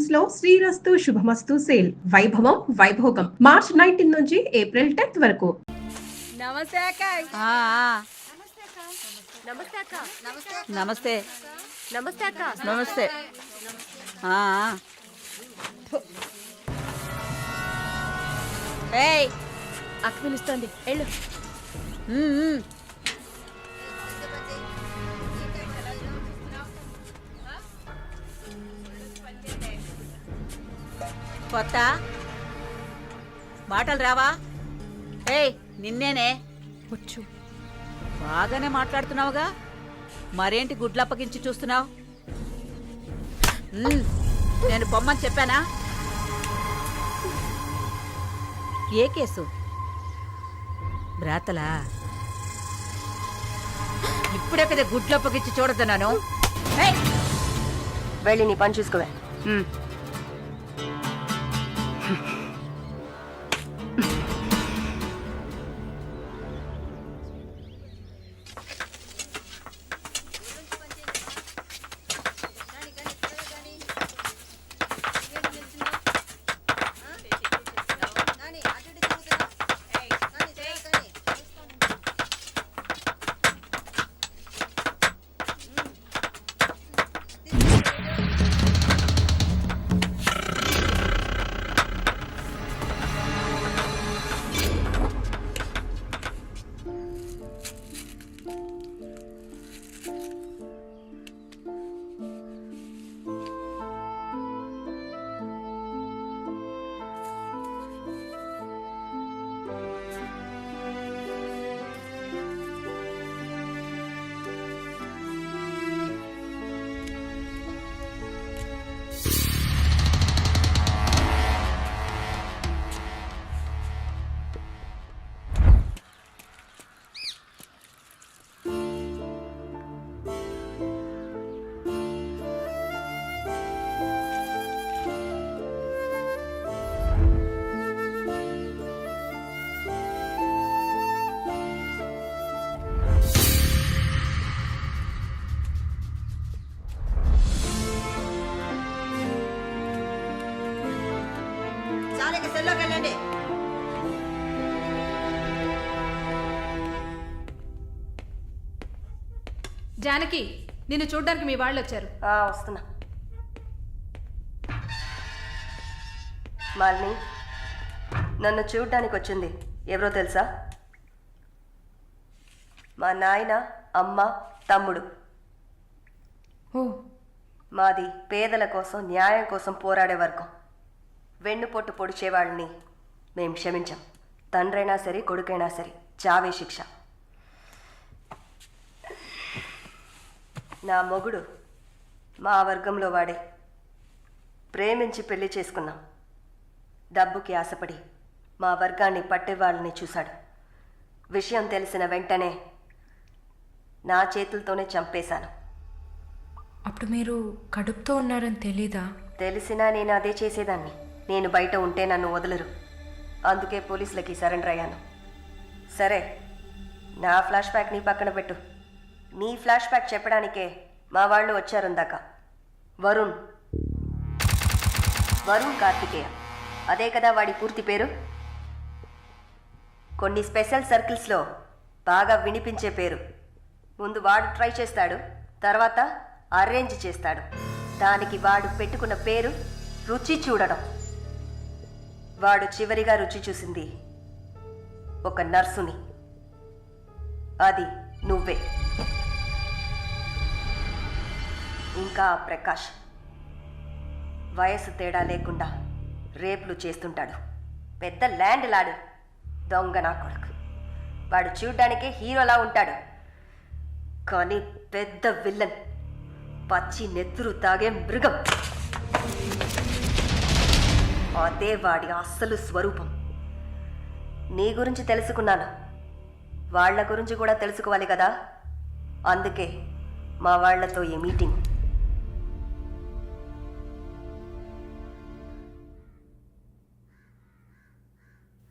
Collections లో శ్రీరస్తు శుభమస్తు sale వైభవం Vaibhogam March 19 నుంచి ఏప్రిల్ 10th వరకు. నమస్తే అక్క. నమస్తే అక్క. నమస్తే నమస్తే అక్క. నమస్తే. ఏయ్ అక్క పిలుస్తోంది, వెళ్ళు. కొత్త మాటలు రావా? ఏయ్ నిన్నేనే. వచ్చు. బాగానే మాట్లాడుతున్నావుగా, మరేంటి గుడ్లప్పగించి చూస్తున్నావు? నేను పొమ్మని చెప్పానా? ఏ కేసు? బ్రాతలా? ఇప్పుడే కదా గుడ్లప్పగించి చూడొద్దన్నాను. వెళ్ళి నీ పని చూసుకోవే. వెళ్ళండి. జానకి, నిన్ను చూడ్డానికి మీ వాళ్ళు వచ్చారు. వస్తున్నా. మాలిని, నన్ను చూడ్డానికి వచ్చింది ఎవరో తెలుసా? మా నాయన, అమ్మ, తమ్ముడు. ఓ. మాది పేదల కోసం, న్యాయం కోసం పోరాడే వర్గం. వెన్నుపొట్టు పొడిచేవాళ్ళని మేం క్షమించాం. తండ్రైనా సరే, కొడుకైనా సరే, చావే శిక్ష. నా మొగుడు మా వర్గంలో వాడే. ప్రేమించి పెళ్లి చేసుకున్నాం. డబ్బుకి ఆశపడి మా వర్గాన్ని పట్టేవాళ్ళని చూశాడు. విషయం తెలిసిన వెంటనే నా చేతులతోనే చంపేశాను. అప్పుడు మీరు కడుపుతో ఉన్నారని తెలీదా? తెలిసినా నేను అదే చేసేదాన్ని. నేను బయట ఉంటే నన్ను వదలరు. అందుకే పోలీసులకి సరెండర్ అయ్యాను. సరే, నా ఫ్లాష్ బ్యాక్ నీ పక్కన పెట్టు. నీ ఫ్లాష్ బ్యాక్ చెప్పడానికే మా వాళ్ళు వచ్చారుందాక. వరుణ్ కార్తికేయ, అదే కదా వాడి పూర్తి పేరు. కొన్ని స్పెషల్ సర్కిల్స్లో బాగా వినిపించే పేరు. ముందు వాడు ట్రై చేస్తాడు, తర్వాత అరేంజ్ చేస్తాడు. దానికి వాడు పెట్టుకున్న పేరు రుచి చూడడం. వాడు చివరిగా రుచి చూసింది ఒక నర్సుని. అది నువ్వే. ఇంకా ప్రకాష్ వయసు తేడా లేకుండా రేపులు చేస్తుంటాడు. పెద్ద ల్యాండ్ లాడు, దొంగ నా కొడుకు. వాడు చూడ్డానికే హీరోలా ఉంటాడు, కానీ పెద్ద విల్లన్, పచ్చి నెత్తురు తాగే మృగం. అదే వాడి అస్సలు స్వరూపం. నీ గురించి తెలుసుకున్నాను, వాళ్ళ గురించి కూడా తెలుసుకోవాలి కదా. అందుకే మా వాళ్లతో ఈ మీటింగ్.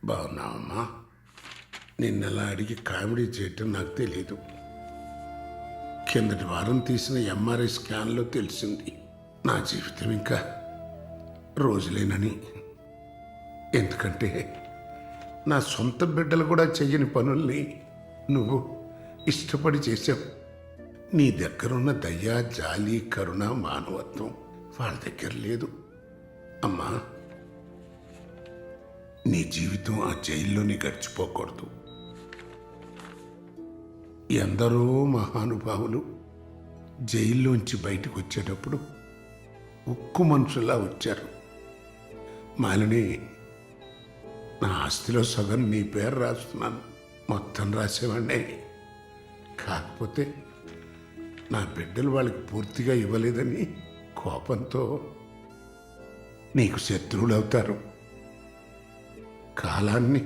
బాగున్నావమ్మా? నిన్నలా అడిగి కామెడీ చేయటం నాకు తెలీదు. కిందటి వారం తీసిన ఎంఆర్ఐ స్కాన్లో తెలిసింది నా జీవితం ఇంకా రోజులేనని. ఎందుకంటే నా సొంత బిడ్డలు కూడా చెయ్యని పనుల్ని నువ్వు ఇష్టపడి చేసావు. నీ దగ్గరున్న దయ, జాలి, కరుణ, మానవత్వం వాళ్ళ దగ్గర లేదు. అమ్మా, నీ జీవితం ఆ జైల్లోనే గడిచిపోకూడదు. ఎందరో మహానుభావులు జైల్లోంచి బయటకు వచ్చేటప్పుడు ఉక్కు మనుషులా వచ్చారు. మాలిని, నా ఆస్తిలో సగం నీ పేరు రాస్తున్నాను, మొత్తం రాసేవాడినే. కాకపోతే నా బిడ్డలు వాళ్ళకి పూర్తిగా ఇవ్వలేదని కోపంతో నీకు శత్రువులు అవుతారు. కాలాన్ని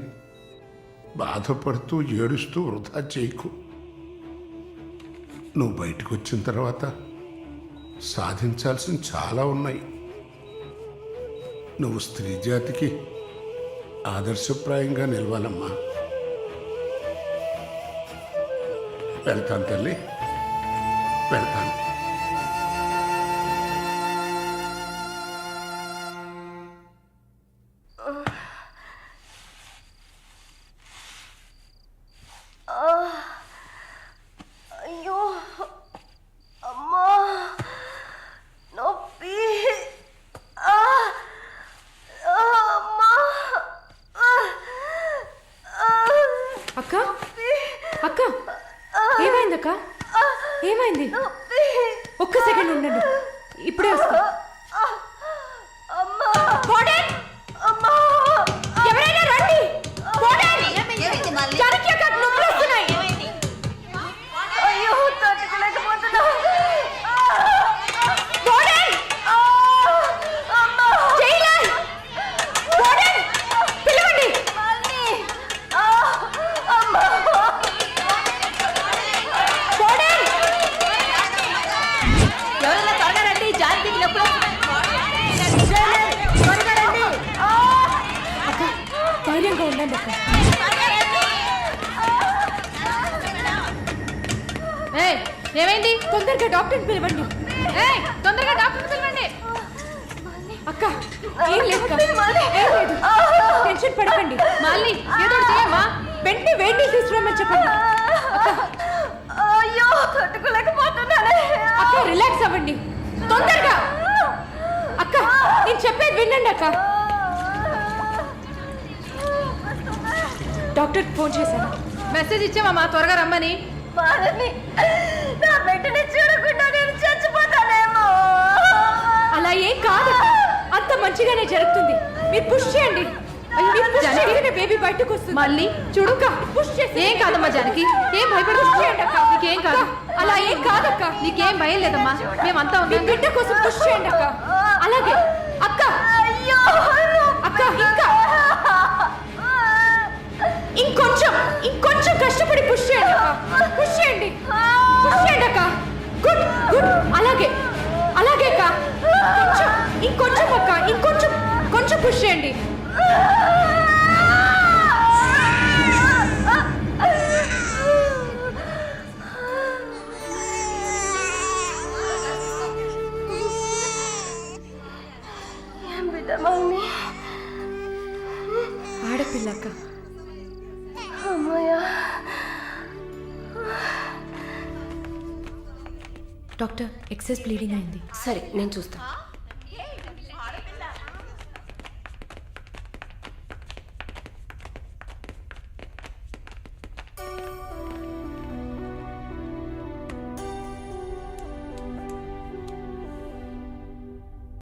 బాధపడుతూ ఏడుస్తూ వృధా చేయకు. నువ్వు బయటకు వచ్చిన తర్వాత సాధించాల్సిన చాలా ఉన్నాయి. నువ్వు స్త్రీ జాతికి ఆదర్శప్రాయంగా నిలవాలమ్మా. వెళ్తాను తల్లి, వెళ్తాను. అయ్యో అమ్మా, నొప్పి. అమ్మా, అక్క అక్క ఏమైందక్క? ఏమైంది? ఒక్క సెకండ్ ఉండండి, ఇప్పుడే వస్తా. అమ్మా, అమ్మా! ఎవరైనా రండి! జానకి అక్క, నొప్పులు వస్తున్నాయి. అయ్యో తట్టుకోలేకపోతున్నా. జైలర్! పిలవండి. ఎవరైనా త్వరగా రండి, జానకి నొప్పులు అక్క, ధైర్యంగా ఉండండి అక్క. ఏయ్, ఏమైంది? తొందరగా డాక్టర్ని పిలవండి. ఏయ్, తొందరగా డాక్టర్ పిలవండి. అక్క, ఏం లేదు అక్క. ఏం లేదు. టెన్షన్ పడకండి. మళ్ళీ ఏదో ఒకటి చేయమ్మా. వెంటనే వేడి నీళ్ళు తీసుకురామని చెప్పండి. అయ్యో తట్టుకోలేకపోతున్నానే. అక్క, రిలాక్స్ అవ్వండి తొందరగా. అక్క, నేను చెప్పేది వినండి అక్క. డాక్టర్ ఫోన్ చేశాను. మెసేజ్ ఇచ్చామమ్మా త్వరగా రమ్మని. బాలని నా బిడ్డని చూడకుండా నేను చచ్చిపోతానేమో. అలా ఏం కాదు, అంత మంచిగానే జరుగుతుంది. మీరు పుష్ చేయండి. బేబీ బయటకు వస్తుంది. మళ్ళీ చూడు, పుష్ చేసి. ఏం కాదమ్మా జానకి, ఏం భయపడి పుష్ చేయండి అక్క. నీకేం కాదు. అలా ఏం కాదక్క. నీకేం భయం లేదమ్మా, మేమంతా మీ ఉన్నాం. బిడ్డ కోసం పుష్ చేయండి అక్క. అలాగే అక్క. అయ్యో అక్క, ఇంకా ఇంకొంచెం కష్టపడి పుష్ చేయండి అక్క. పుష్ చేయండి అక్క. Good good. అలాగే అక్క. ఇంకొంచెం అక్క, కొంచెం పుష్ చేయండి. ఏం బిడ్డ మమ్మీ? ఆడపిల్ల అక్క. అమ్మయ్యా. డాక్టర్, ఎక్సెస్ బ్లీడింగ్ అయింది. సరే నేను చూస్తాను.